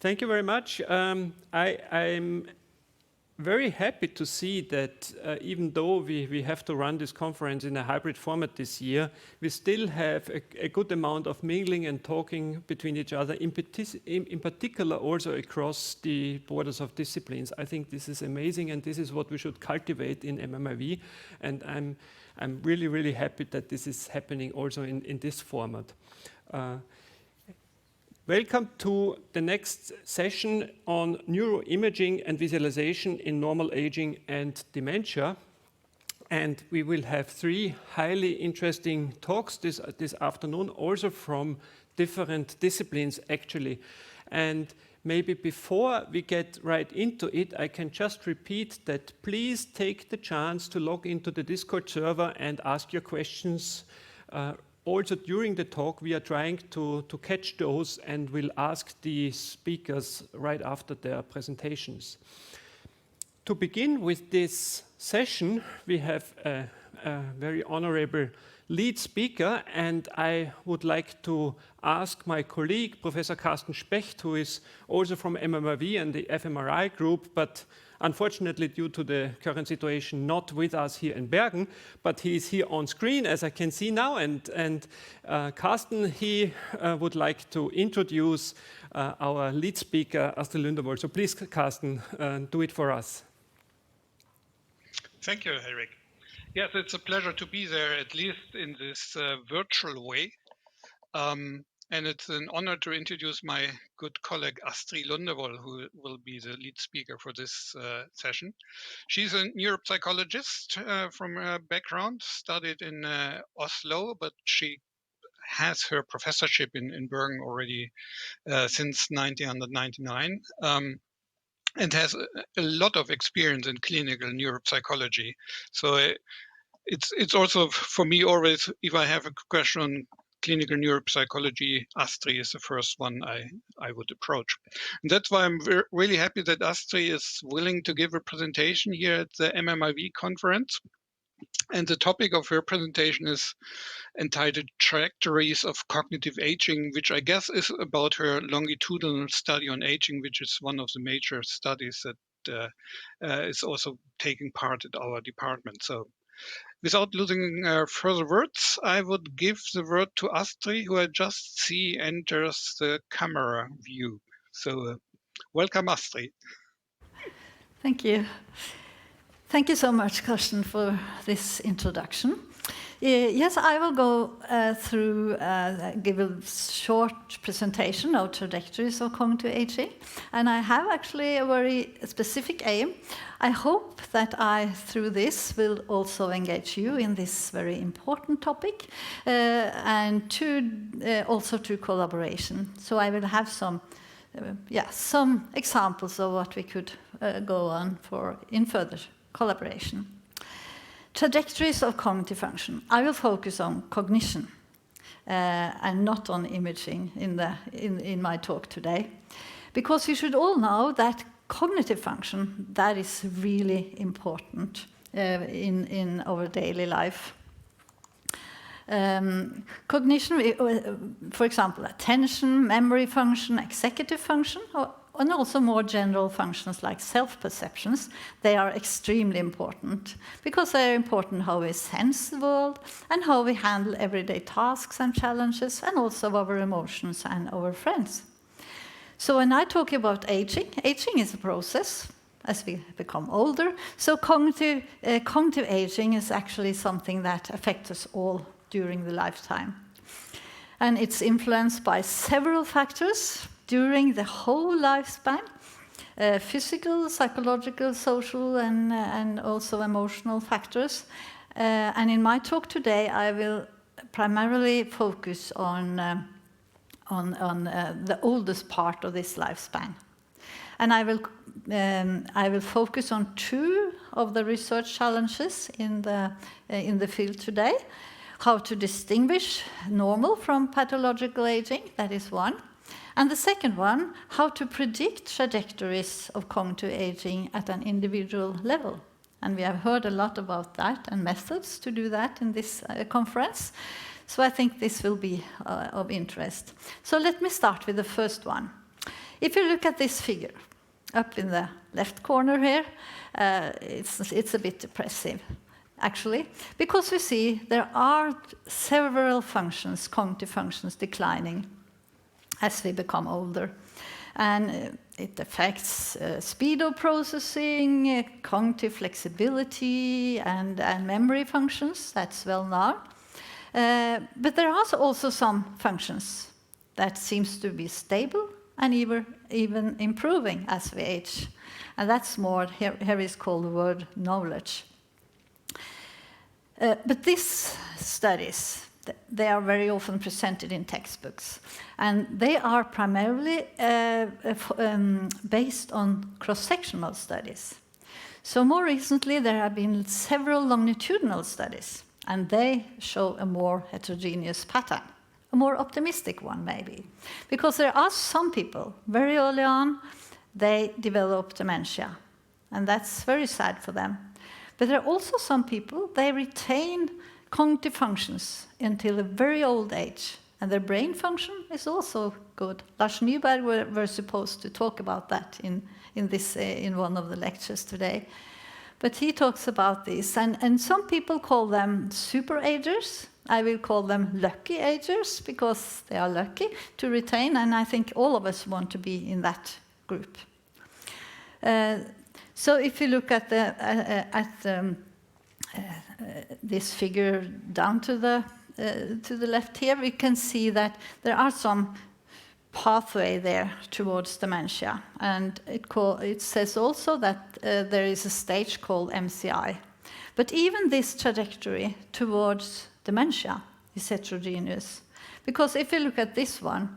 Thank you very much. I'm very happy to see that even though we have to run this conference in a hybrid format this year, we still have a good amount of mingling and talking between each other, in particular also across the borders of disciplines. I think this is amazing, and this is what we should cultivate in MMIV, and I'm really, really happy that this is happening also in this format. Welcome to the next session on neuroimaging and visualization in normal aging and dementia. And we will have 3 highly interesting talks this afternoon, also from different disciplines actually. And maybe before we get right into it, I can just repeat that please take the chance to log into the Discord server and ask your questions. Also during the talk, we are trying to catch those and will ask the speakers right after their presentations. To begin with this session, we have a very honorable lead speaker, and I would like to ask my colleague, Professor Carsten Specht, who is also from MMIV and the fMRI group, but unfortunately, due to the current situation, not with us here in Bergen, but he is here on screen, as I can see now. And Carsten, he would like to introduce our lead speaker, Astri Lundervold. So please, Carsten, do it for us. Thank you, Henrik. Yes, it's a pleasure to be there, at least in this virtual way. And it's an honor to introduce my good colleague Astri Lundervold, who will be the lead speaker for this session. She's a neuropsychologist from her background, studied in Oslo, but she has her professorship in Bergen already since 1999. And has a lot of experience in clinical neuropsychology. So it's also, for me, always, if I have a question on clinical neuropsychology, Astri is the first one I would approach. And that's why I'm really happy that Astri is willing to give a presentation here at the MMIV conference. And the topic of her presentation is entitled Trajectories of Cognitive Aging, which I guess is about her longitudinal study on aging, which is one of the major studies that is also taking part at our department. So without losing further words, I would give the word to Astri, who I just see enters the camera view. So welcome, Astri. Thank you. Thank you so much, Carsten, for this introduction. Yes, I will go through, give a short presentation of trajectories of cognitive aging. And I have actually a very specific aim. I hope that I, through this, will also engage you in this very important topic, and also to collaboration. So I will have some examples of what we could go on for in further collaboration. Trajectories of cognitive function. I will focus on cognition and not on imaging in my talk today, because you should all know that cognitive function, that is really important in our daily life. Cognition, for example, attention, memory function, executive function, and also more general functions like self-perceptions, they are extremely important because they are important how we sense the world and how we handle everyday tasks and challenges, and also our emotions and our friends. So when I talk about aging is a process as we become older. So cognitive aging is actually something that affects us all during the lifetime. And it's influenced by several factors during the whole lifespan, physical, psychological, social, and also emotional factors. And in my talk today, I will primarily focus on the oldest part of this lifespan. And I will focus on 2 of the research challenges in the field today. How to distinguish normal from pathological aging, that is one. And the second one, how to predict trajectories of cognitive aging at an individual level. And we have heard a lot about that and methods to do that in this conference. So I think this will be of interest. So let me start with the first one. If you look at this figure, up in the left corner here, it's a bit depressive, actually, because we see there are several functions, cognitive functions, declining as we become older. And it affects speed of processing, cognitive flexibility, and memory functions. That's well known. But there are also some functions that seems to be stable and even improving as we age. And that's more, here is called the word knowledge. But these studies, they are very often presented in textbooks. And they are primarily based on cross-sectional studies. So more recently, there have been several longitudinal studies, and they show a more heterogeneous pattern, a more optimistic one maybe. Because there are some people, very early on, they develop dementia, and that's very sad for them. But there are also some people, they retain cognitive functions until a very old age, and their brain function is also good. Lars Nyberg were supposed to talk about that in one of the lectures today. But he talks about this, and some people call them super agers. I will call them lucky agers, because they are lucky to retain, and I think all of us want to be in that group. So if you look at this figure down to the left here, we can see that there are some pathway there towards dementia, and it says also that there is a stage called MCI. But even this trajectory towards dementia is heterogeneous, because if you look at this one,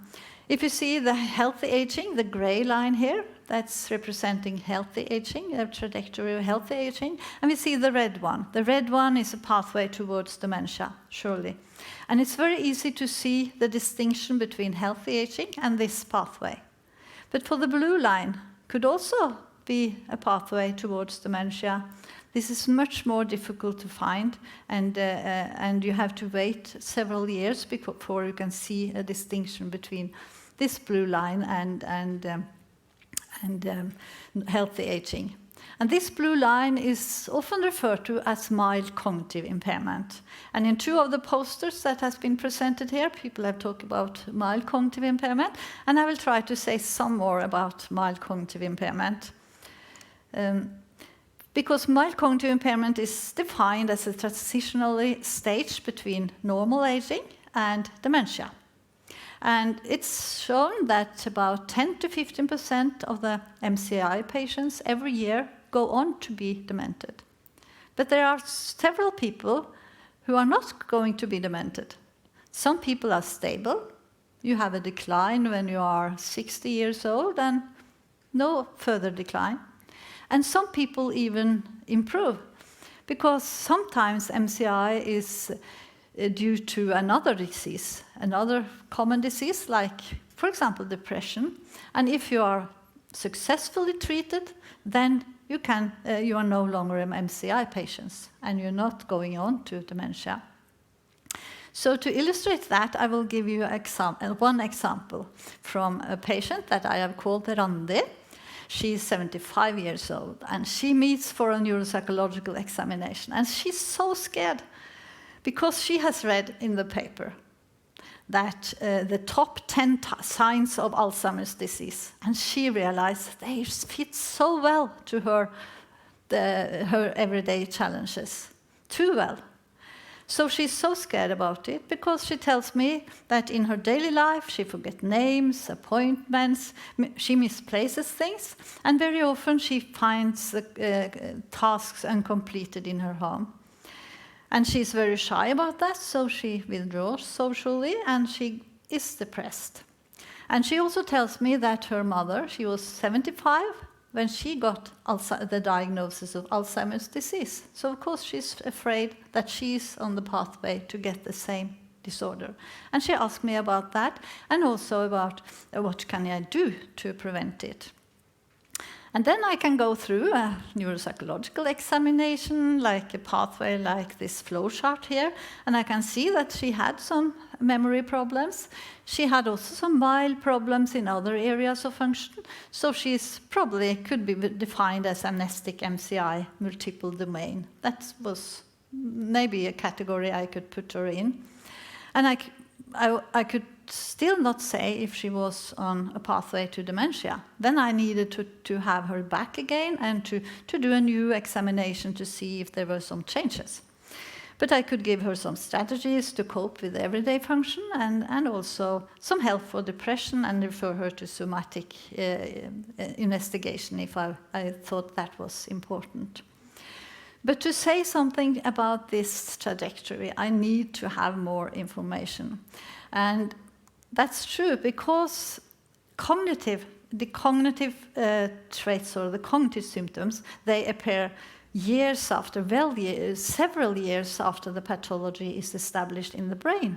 if you see the healthy aging, the gray line here, that's representing healthy aging, a trajectory of healthy aging. And we see the red one. The red one is a pathway towards dementia, surely. And it's very easy to see the distinction between healthy aging and this pathway. But for the blue line, could also be a pathway towards dementia. This is much more difficult to find, and you have to wait several years before you can see a distinction between this blue line and healthy aging. And this blue line is often referred to as mild cognitive impairment. And in two of the posters that has been presented here, people have talked about mild cognitive impairment, and I will try to say some more about mild cognitive impairment. Because mild cognitive impairment is defined as a transitional stage between normal aging and dementia. And it's shown that about 10 to 15% of the MCI patients every year go on to be demented. But there are several people who are not going to be demented. Some people are stable. You have a decline when you are 60 years old and no further decline. And some people even improve, because sometimes MCI is due to another disease, another common disease, like, for example, depression. And if you are successfully treated, then you are no longer an MCI patient, and you're not going on to dementia. So to illustrate that, I will give you one example from a patient that I have called Randi. She's 75 years old, and she meets for a neuropsychological examination. And she's so scared, because she has read in the paper that the top 10 signs of Alzheimer's disease, and she realized they fit so well to her everyday challenges, too well. So she's so scared about it, because she tells me that in her daily life she forgets names, appointments, she misplaces things, and very often she finds tasks uncompleted in her home. And she's very shy about that, so she withdraws socially, and she is depressed. And she also tells me that her mother, she was 75 when she got the diagnosis of Alzheimer's disease. So of course she's afraid that she's on the pathway to get the same disorder. And she asked me about that, and also about what can I do to prevent it. And then I can go through a neuropsychological examination, like a pathway like this flow chart here, and I can see that she had some memory problems. She had also some mild problems in other areas of function, so she's probably could be defined as amnestic MCI, multiple domain. That was maybe a category I could put her in. And I could still not say if she was on a pathway to dementia. Then I needed to have her back again and to do a new examination to see if there were some changes. But I could give her some strategies to cope with everyday function and also some help for depression and refer her to somatic investigation if I thought that was important. But to say something about this trajectory, I need to have more information. And that's true because the cognitive traits or the cognitive symptoms, they appear years after, several years after the pathology is established in the brain.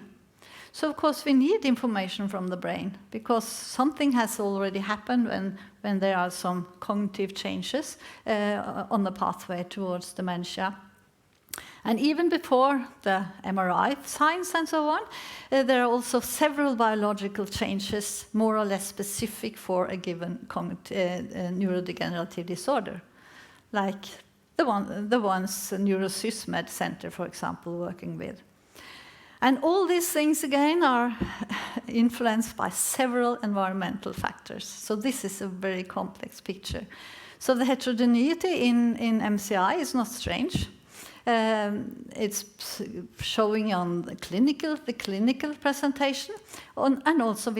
So of course we need information from the brain because something has already happened when there are some cognitive changes on the pathway towards dementia. And even before the MRI signs and so on, there are also several biological changes more or less specific for a given neurodegenerative disorder, like the ones the NeuroSysMed Center, for example, working with. And all these things, again, are influenced by several environmental factors. So this is a very complex picture. So the heterogeneity in MCI is not strange. It's showing on the clinical presentation, and also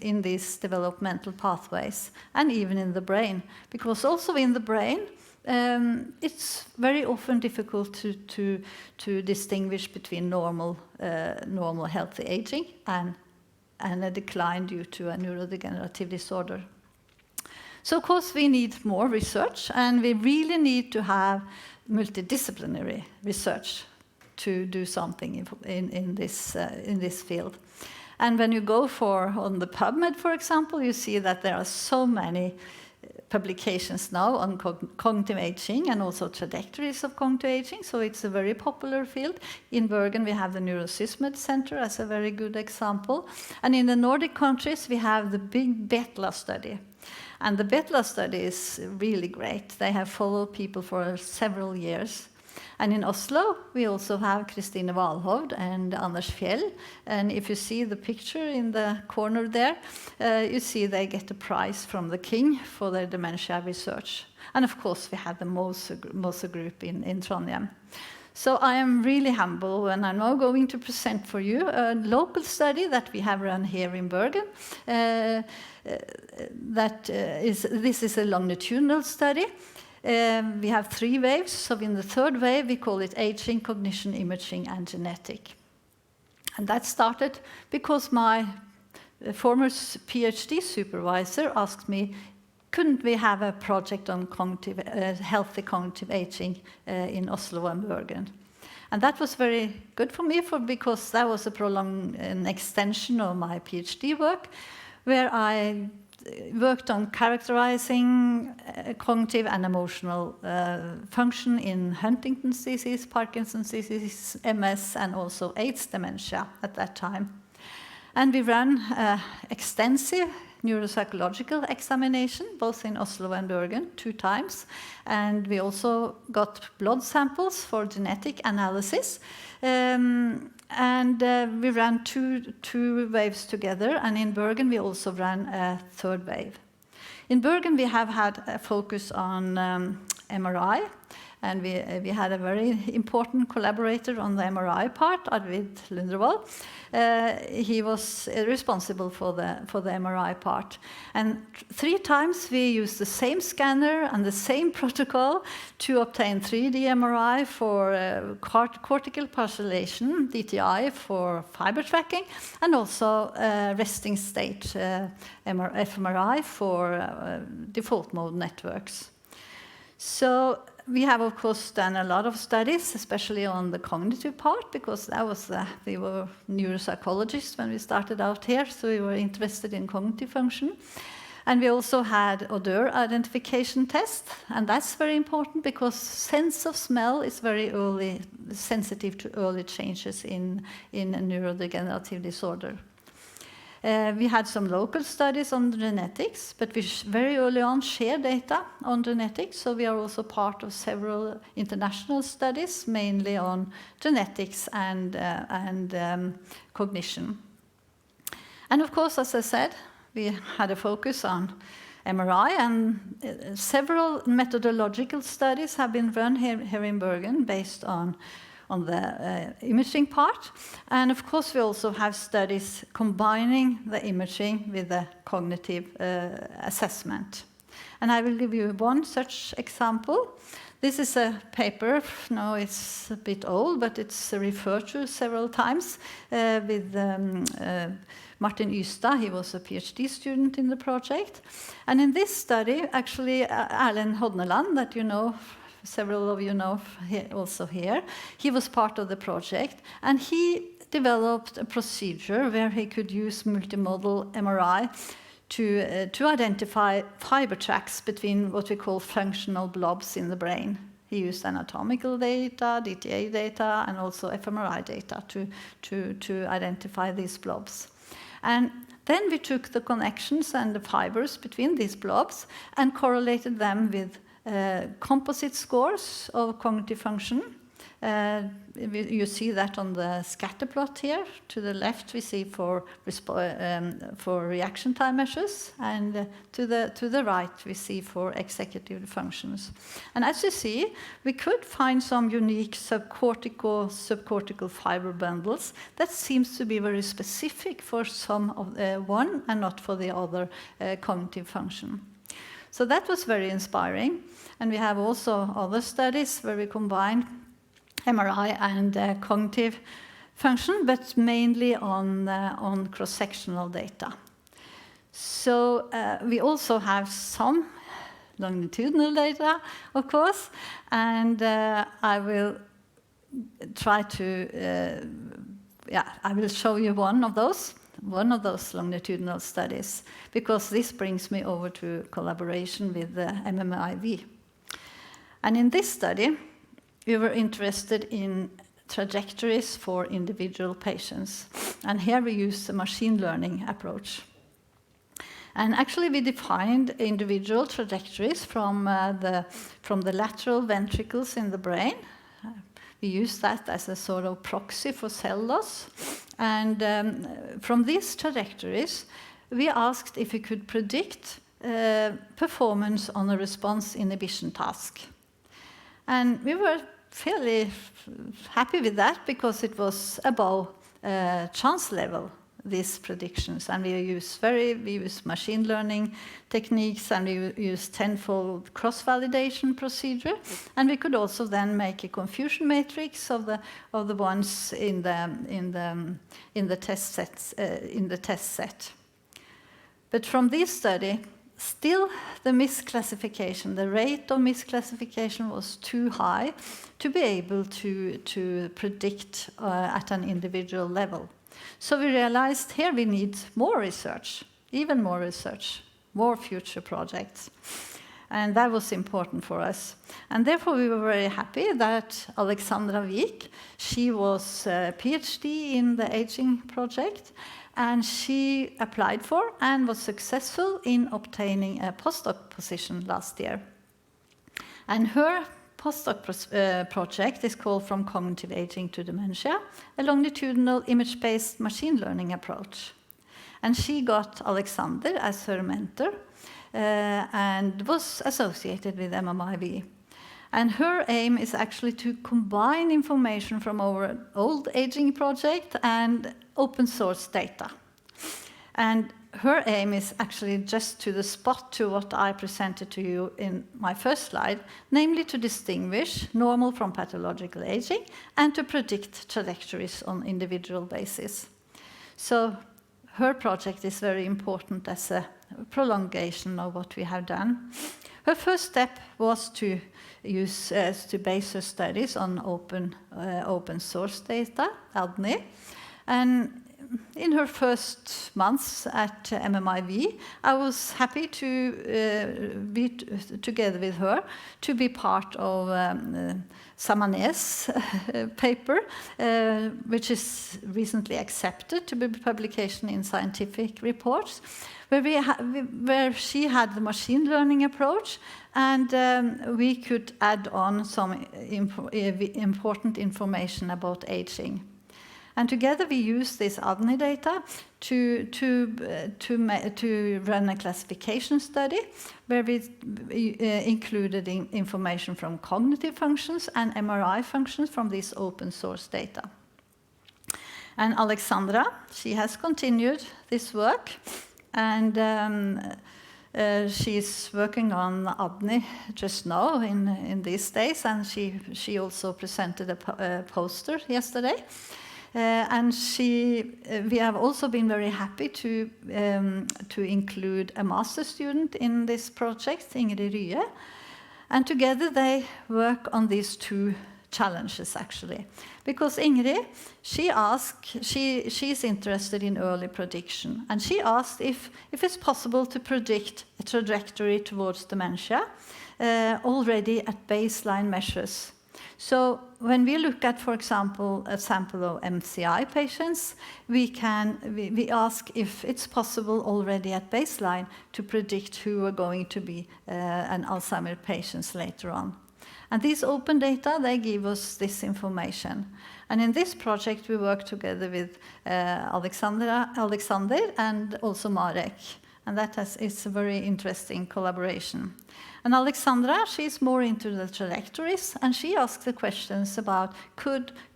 in these developmental pathways, and even in the brain. Because also in the brain, it's very often difficult to distinguish between normal healthy aging and a decline due to a neurodegenerative disorder. So of course we need more research, and we really need to have multidisciplinary research to do something in this field. And when you go on the PubMed, for example, you see that there are so many publications now on cognitive aging and also trajectories of cognitive aging, so it's a very popular field. In Bergen we have the NeuroSysMed Center as a very good example, and in the Nordic countries we have the big BETLA study. And the BETLA study is really great. They have followed people for several years. And in Oslo, we also have Kristine Valhovd and Anders Fjell. And if you see the picture in the corner there, you see they get a prize from the king for their dementia research. And of course, we have the Moser group in Trondheim. So I am really humble when I'm now going to present for you a local study that we have run here in Bergen. This is a longitudinal study. We have 3 waves, so in the 3rd wave we call it aging, cognition, imaging, and genetic. And that started because my former PhD supervisor asked me, couldn't we have a project on healthy cognitive aging in Oslo and Bergen? And that was very good for me because that was an extension of my PhD work, where I worked on characterizing cognitive and emotional function in Huntington's disease, Parkinson's disease, MS, and also AIDS dementia at that time. And we ran extensive neuropsychological examination, both in Oslo and Bergen, 2 times. And we also got blood samples for genetic analysis. We ran two waves together, and in Bergen we also ran a 3rd wave. In Bergen we have had a focus on MRI, and we had a very important collaborator on the MRI part, Astri Lundervold. He was responsible for the MRI part. And 3 times we used the same scanner and the same protocol to obtain 3D MRI for cortical parcellation, DTI for fiber tracking, and also resting state fMRI for default mode networks. So we have, of course, done a lot of studies, especially on the cognitive part, because we were neuropsychologists when we started out here, so we were interested in cognitive function. And we also had odor identification test, and that's very important because sense of smell is very early, sensitive to early changes in neurodegenerative disorder. We had some local studies on genetics, but we very early on shared data on genetics, so we are also part of several international studies, mainly on genetics and cognition. And of course, as I said, we had a focus on MRI, and several methodological studies have been run here in Bergen based on the imaging part. And of course, we also have studies combining the imaging with the cognitive assessment. And I will give you one such example. This is a paper, now it's a bit old, but it's referred to several times with Martin Ystad. He was a PhD student in the project. And in this study, actually, Erlend Hodneland, that you know, several of you know also here, he was part of the project, and he developed a procedure where he could use multimodal MRI to identify fiber tracks between what we call functional blobs in the brain. He used anatomical data, DTA data, and also fMRI data to identify these blobs. And then we took the connections and the fibers between these blobs and correlated them with composite scores of cognitive function. You see that on the scatter plot here. To the left, we see for reaction time measures, and to the right, we see for executive functions. And as you see, we could find some unique subcortical fiber bundles that seems to be very specific for some of one and not for the other cognitive function. So that was very inspiring. And we have also other studies where we combine MRI and cognitive function, but mainly on cross-sectional data. So we also have some longitudinal data, of course, and I will try to, I will show you one of those longitudinal studies, because this brings me over to collaboration with the MMIV. And in this study, we were interested in trajectories for individual patients. And here we use a machine learning approach. And actually, we defined individual trajectories from the lateral ventricles in the brain. We use that as a sort of proxy for cell loss. And from these trajectories, we asked if we could predict performance on a response inhibition task. And we were fairly happy with that because it was above chance level, these predictions. And we use machine learning techniques, and we use tenfold cross-validation procedure. And we could also then make a confusion matrix of the ones in the test set. But from this study, still, the misclassification, the rate of misclassification was too high to be able to predict at an individual level. So we realized here we need more research, even more research, more future projects. And that was important for us. And therefore, we were very happy that Alexandra Vik, she was a PhD in the aging project, and she applied for and was successful in obtaining a postdoc position last year. And her postdoc project is called From Cognitive Aging to Dementia, a longitudinal image-based machine learning approach. And she got Alexander as her mentor and was associated with MMIV. And her aim is actually to combine information from our old aging project and open source data. And her aim is actually just to the spot to what I presented to you in my first slide, namely to distinguish normal from pathological aging and to predict trajectories on individual basis. So her project is very important as a prolongation of what we have done. Her first step was to base her studies on open source data, ADNI, and in her first months at MMIV, I was happy to be together with her to be part of Samané's paper, which is recently accepted to be publication in scientific reports, where she had the machine learning approach, and we could add on some important information about aging. And together we used this ADNI data to run a classification study where we included information from cognitive functions and MRI functions from this open source data. And Alexandra, she has continued this work, and she's working on ADNI just now in these days, and she also presented a poster yesterday. And we have also been very happy to include a master student in this project, Ingrid Rye. And together they work on these two challenges, actually. Because Ingrid, she's interested in early prediction. And she asked if it's possible to predict a trajectory towards dementia already at baseline measures. So when we look at, for example, a sample of MCI patients, we ask if it's possible already at baseline to predict who are going to be an Alzheimer's patients later on. And these open data, they give us this information. And in this project, we work together with Alexander and also Marek. And it's a very interesting collaboration. And Alexandra, she's more into the trajectories, and she asks the questions about,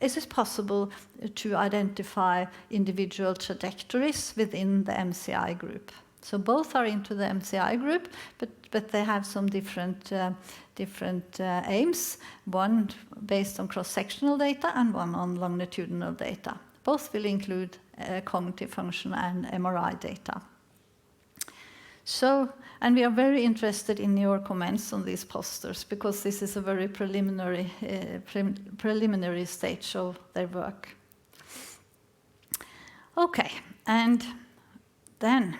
is it possible to identify individual trajectories within the MCI group? So both are into the MCI group, but they have some different aims, one based on cross-sectional data and one on longitudinal data. Both will include cognitive function and MRI data. So, and we are very interested in your comments on these posters, because this is a very preliminary stage of their work. Okay, and then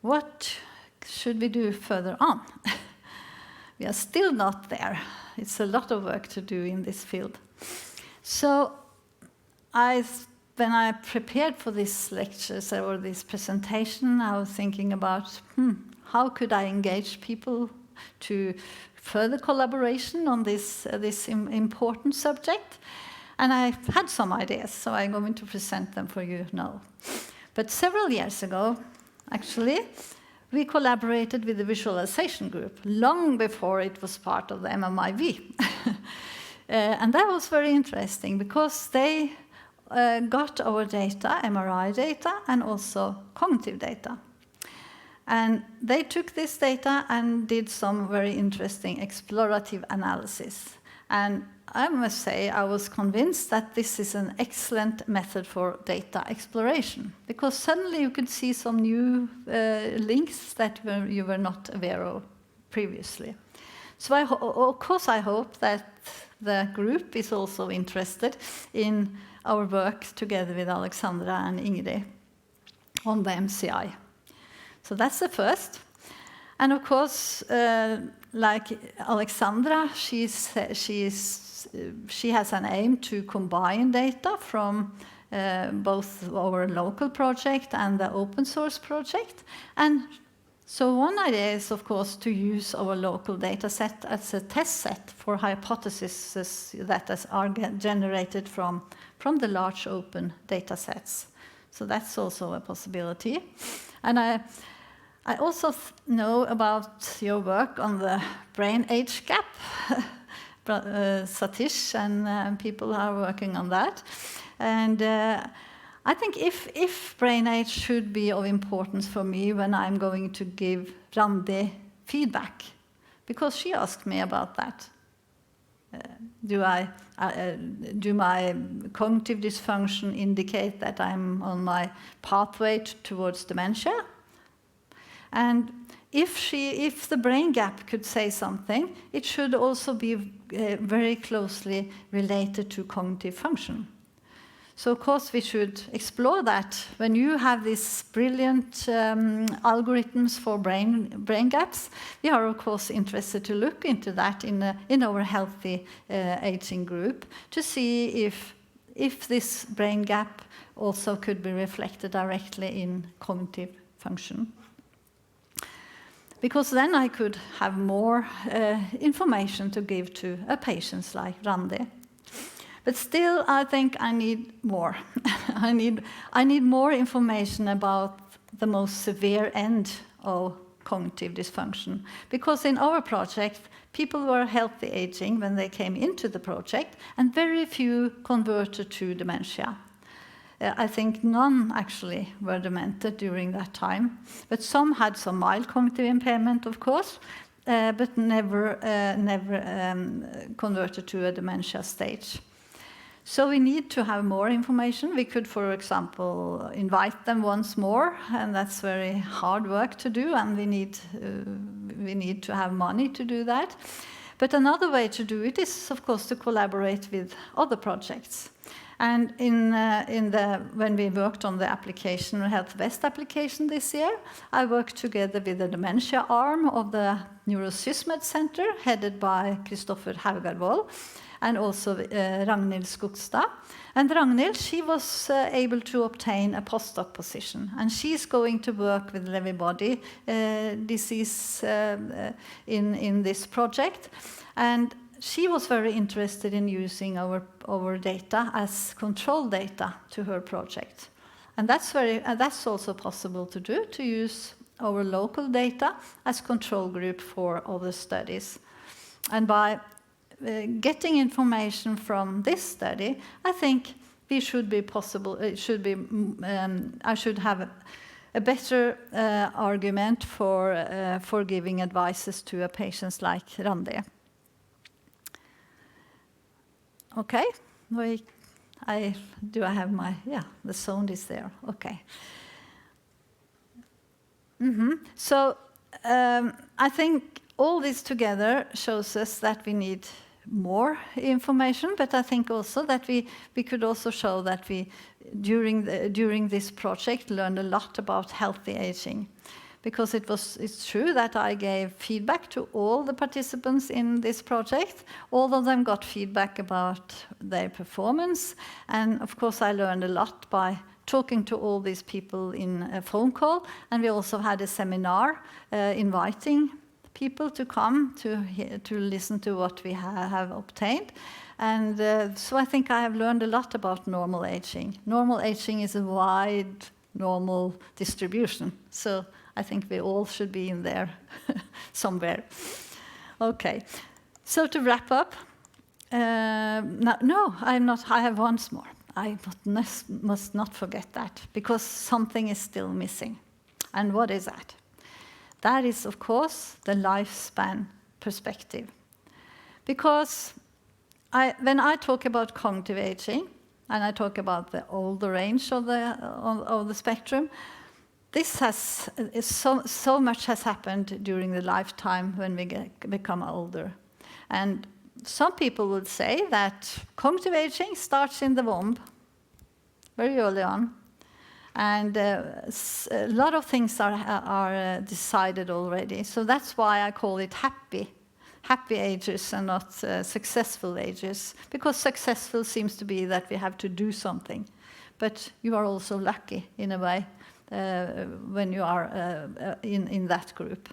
what should we do further on? We are still not there. It's a lot of work to do in this field. So when I prepared for these lectures or this presentation, I was thinking about how could I engage people to further collaboration on this important subject. And I had some ideas, so I'm going to present them for you now. But several years ago, actually, we collaborated with the visualization group long before it was part of the MMIV. And that was very interesting because they got our data, MRI data, and also cognitive data. And they took this data and did some very interesting explorative analysis. And I must say, I was convinced that this is an excellent method for data exploration, because suddenly you could see some new links that you were not aware of previously. So of course I hope that the group is also interested in our work together with Alexandra and Ingrid on the MCI. So that's the first. And of course, like Alexandra, she has an aim to combine data from both our local project and the open source project. And so one idea is, of course, to use our local data set as a test set for hypotheses that are generated from the large open data sets. So that's also a possibility. And I also know about your work on the brain age gap. Satish and people are working on that. And I think if brain age should be of importance for me when I'm going to give Randi feedback, because she asked me about that. Do my cognitive dysfunction indicate that I'm on my pathway towards dementia? And if the brain gap could say something, it should also be very closely related to cognitive function. So of course we should explore that. When you have these brilliant algorithms for brain gaps, we are of course interested to look into that in our healthy aging group to see if this brain gap also could be reflected directly in cognitive function. Because then I could have more information to give to a patient like Randi. But still, I think I need more. I need more information about the most severe end of cognitive dysfunction. Because in our project, people were healthy aging when they came into the project, and very few converted to dementia. I think none actually were demented during that time, but some had some mild cognitive impairment, of course, but never converted to a dementia stage. So we need to have more information. We could, for example, invite them once more, and that's very hard work to do, and we need to have money to do that. But another way to do it is, of course, to collaborate with other projects. And when we worked on the application, Health West application this year, I worked together with the dementia arm of the Neurosysmed Center, headed by Kristoffer Haugarvold, and also Ragnhild Skogstad. And Ragnhild, she was able to obtain a postdoc position, and she's going to work with Lewy body disease in this project. And she was very interested in using our data as control data to her project. And that's also possible to do, to use our local data as control group for other studies. And by getting information from this study, I think we should be possible. It should be. I should have a better argument for giving advices to a patients like Randi. Okay, do I have my, the sound is there, okay. So I think all this together shows us that we need more information, but I think also that we could also show that we, during this project, learned a lot about healthy aging. Because it's true that I gave feedback to all the participants in this project. All of them got feedback about their performance. And of course, I learned a lot by talking to all these people in a phone call. And we also had a seminar inviting people to come to listen to what we have obtained. And so I think I have learned a lot about normal aging. Normal aging is a wide normal distribution. So I think we all should be in there somewhere. Okay, so to wrap up, no, I'm not. I have once more. I must not forget that, because something is still missing. And what is that? That is, of course, the lifespan perspective. Because when I talk about cognitive aging, and I talk about the older range of the spectrum, this has so much has happened during the lifetime when we become older. And some people would say that cognitive aging starts in the womb, very early on. And a lot of things are decided already. So that's why I call it happy ages and not successful ages. Because successful seems to be that we have to do something. But you are also lucky, in a way, when you are in that group.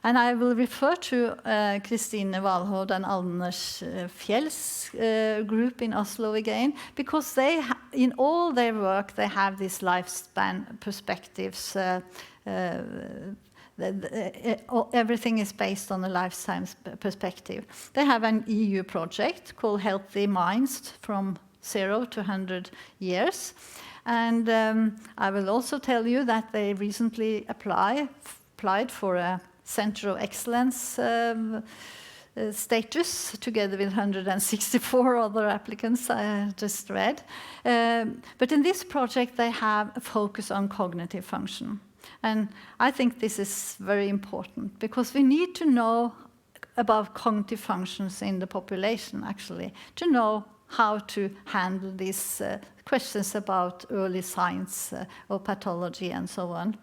And I will refer to Kristine Valhovd and Anders Fjell's group in Oslo again, because they, in all their work, they have these lifespan perspectives. Everything is based on a lifetime perspective. They have an EU project called Healthy Minds from 0 to 100 years. And I will also tell you that they recently applied for a Center of Excellence status, together with 164 other applicants I just read. But in this project, they have a focus on cognitive function. And I think this is very important, because we need to know about cognitive functions in the population, actually, to know how to handle these questions about early signs of pathology and so on.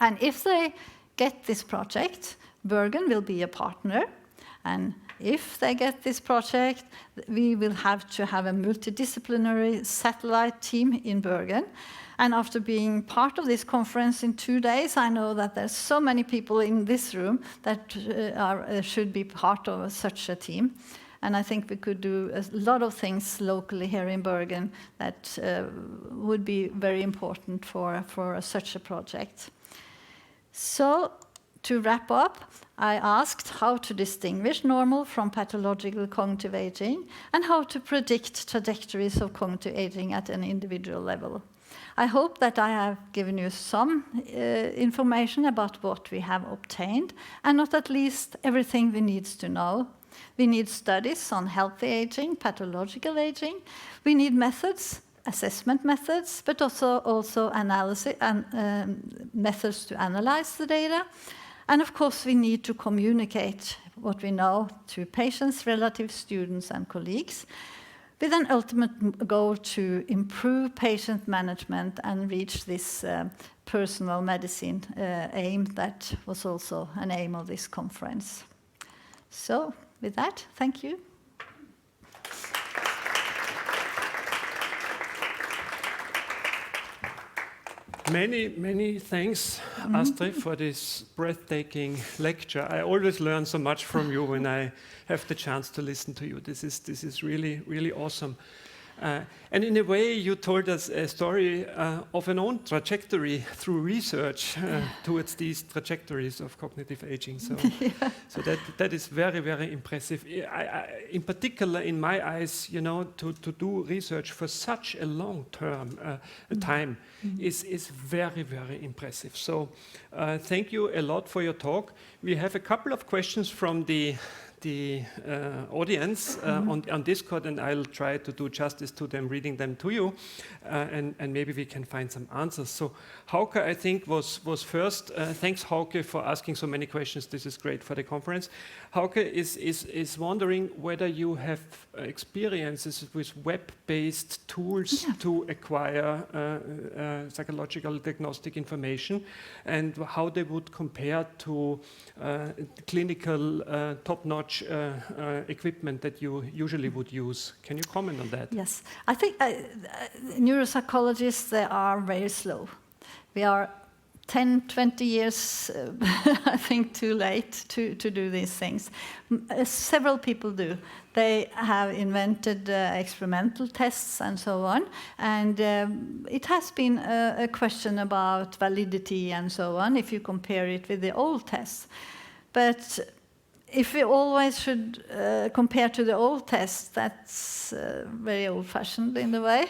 And if they get this project, Bergen will be a partner. And if they get this project, we will have to have a multidisciplinary satellite team in Bergen. And after being part of this conference in 2 days, I know that there's so many people in this room that should be part of such a team. And I think we could do a lot of things locally here in Bergen that would be very important for such a project. So, to wrap up, I asked how to distinguish normal from pathological cognitive aging and how to predict trajectories of cognitive aging at an individual level. I hope that I have given you some information about what we have obtained, and not at least everything we need to know. We need studies on healthy aging, pathological aging. We need methods, assessment methods, but also analysis and methods to analyze the data. And of course, we need to communicate what we know to patients, relatives, students, and colleagues, with an ultimate goal to improve patient management and reach this personal medicine aim that was also an aim of this conference. So, with that, thank you. Many thanks, Astri, for this breathtaking lecture. I always learn so much from you when I have the chance to listen to you. This is really awesome. And in a way, you told us a story of an own trajectory through research towards these trajectories of cognitive aging. So, so that is very impressive. In particular, in my eyes, you know, to do research for such a long term time is very impressive. So, thank you a lot for your talk. We have a couple of questions from the audience on Discord, and I'll try to do justice to them, reading them to you, and maybe we can find some answers. So Hauke, I think, was first. Thanks, Hauke, for asking so many questions. This is great for the conference. Hauke is wondering whether you have experiences with web-based tools to acquire psychological diagnostic information, and how they would compare to clinical top-notch equipment that you usually would use. Can you comment on that? Yes, I think neuropsychologists, they are very slow. We are 10, 20 years, I think, too late to do these things. Several people do. They have invented experimental tests and so on, and it has been a question about validity and so on if you compare it with the old tests. But if we always should compare to the old tests, that's very old-fashioned in a way.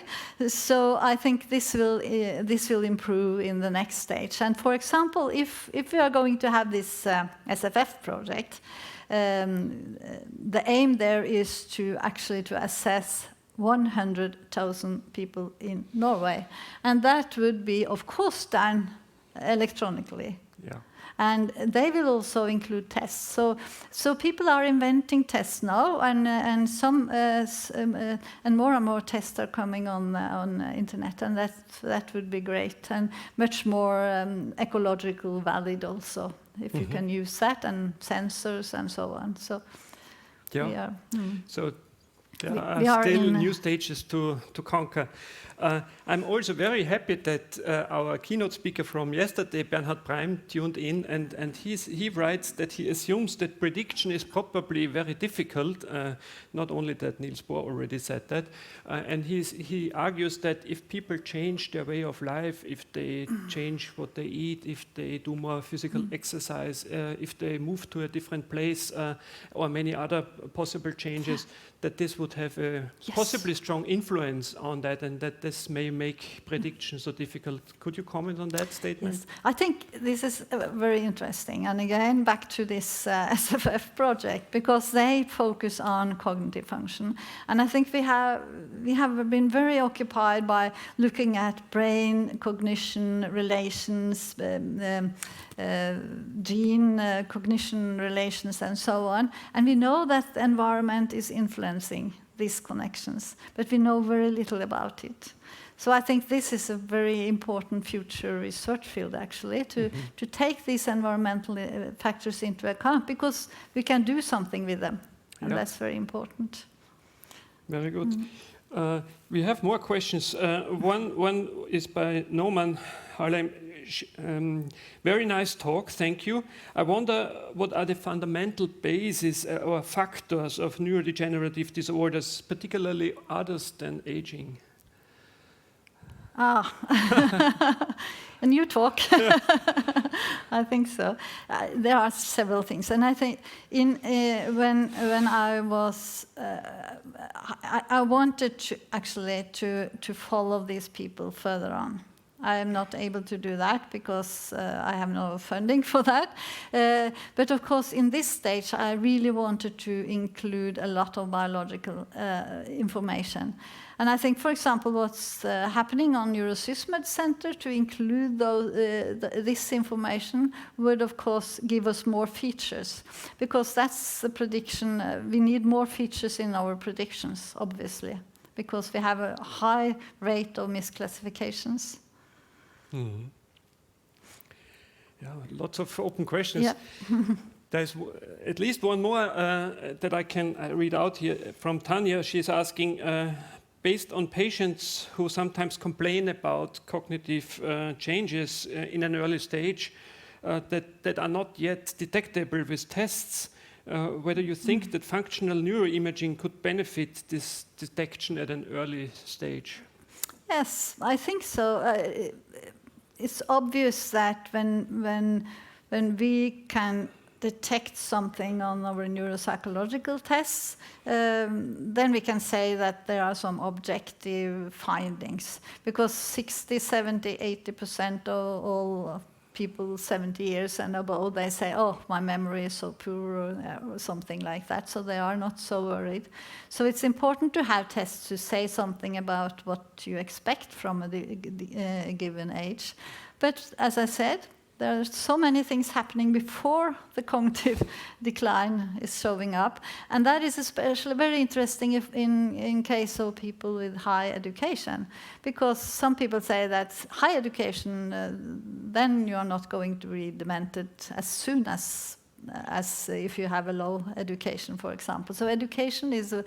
So I think this will improve in the next stage. And for example, if we are going to have this SFF project, the aim there is to actually to assess 100,000 people in Norway, and that would be, of course, done electronically. Yeah. And they will also include tests. So people are inventing tests now, and some and more tests are coming on internet, and that would be great and much more ecological valid also if you can use that, and sensors and so on. So yeah. we are. So there are still new stages to conquer. I'm also very happy that our keynote speaker from yesterday, Bernhard Breim, tuned in, and he writes that he assumes that prediction is probably very difficult, not only that Niels Bohr already said that, and he argues that if people change their way of life, if they change what they eat, if they do more physical exercise, if they move to a different place, or many other possible changes, that this would have a possibly strong influence on that, and that this may make predictions so difficult. Could you comment on that statement? Yes, I think this is very interesting. And again, back to this SFF project, because they focus on cognitive function. And I think we have been very occupied by looking at brain cognition relations, gene cognition relations, and so on. And we know that the environment is influencing these connections, but we know very little about it. So I think this is a very important future research field, actually, to take these environmental factors into account, because we can do something with them, and that's very important. Very good. We have more questions. One is by Norman Harlem. Very nice talk, thank you. I wonder what are the fundamental bases or factors of neurodegenerative disorders, particularly others than aging? A new talk. I think so. There are several things, and I think when I was, I wanted to actually to follow these people further on. I am not able to do that because I have no funding for that. But of course, in this stage, I really wanted to include a lot of biological information. And I think, for example, what's happening on NeurosysMed Center to include this information would, of course, give us more features, because that's the prediction. We need more features in our predictions, obviously, because we have a high rate of misclassifications. Mm-hmm. Yeah, lots of open questions. Yeah. There's at least one more that I can read out here from Tanya. She's asking, based on patients who sometimes complain about cognitive changes in an early stage that are not yet detectable with tests, whether you think that functional neuroimaging could benefit this detection at an early stage? Yes, I think so. It's obvious that when we can detect something on our neuropsychological tests, then we can say that there are some objective findings, because 60, 70, 80% of all people 70 years and above, they say, oh, my memory is so poor, or something like that, so they are not so worried. So it's important to have tests to say something about what you expect from a given age. But as I said, there are so many things happening before the cognitive decline is showing up. And that is especially very interesting if in case of people with high education. Because some people say that high education, then you are not going to be demented as soon as if you have a low education, for example. So education is a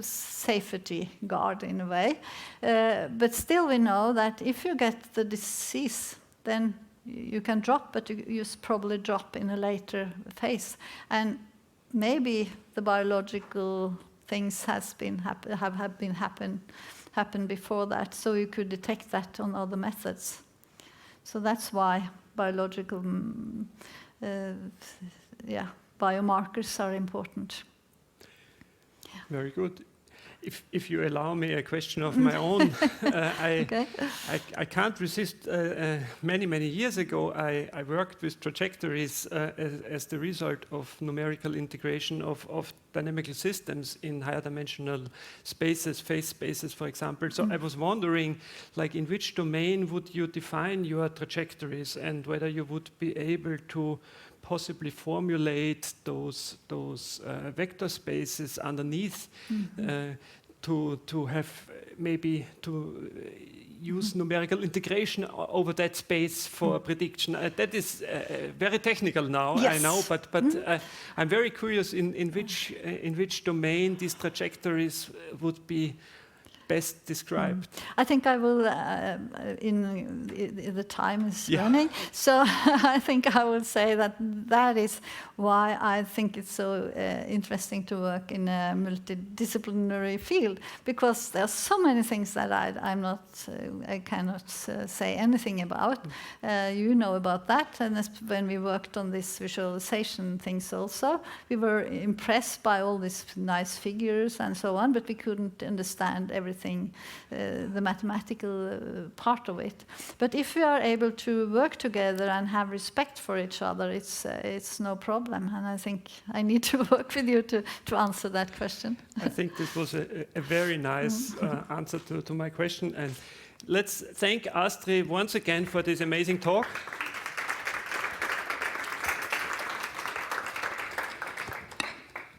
safety guard in a way. But still we know that if you get the disease, then you can drop, but you probably drop in a later phase. And maybe the biological things have happened before that, so you could detect that on other methods. So that's why biological biomarkers are important. Yeah. Very good. If you allow me a question of my own, Okay. I can't resist. Many years ago, I worked with Trajectories as the result of numerical integration of dynamical systems in higher dimensional spaces, phase spaces, for example. So I was wondering, like, in which domain would you define your trajectories, and whether you would be able to possibly formulate those vector spaces underneath to have maybe to use numerical integration over that space for prediction. That is very technical now, yes. I know, but I'm very curious in which domain these trajectories would be best described. I think I will, the time is running, so I think I will say that is why I think it's so interesting to work in a multidisciplinary field, because there are so many things that I cannot say anything about. You know about that, and when we worked on this visualization things also, we were impressed by all these nice figures and so on, but we couldn't understand everything, the mathematical part of it. But if we are able to work together and have respect for each other, it's no problem. And I think I need to work with you to answer that question. I think this was a very nice answer to my question. And let's thank Astri once again for this amazing talk.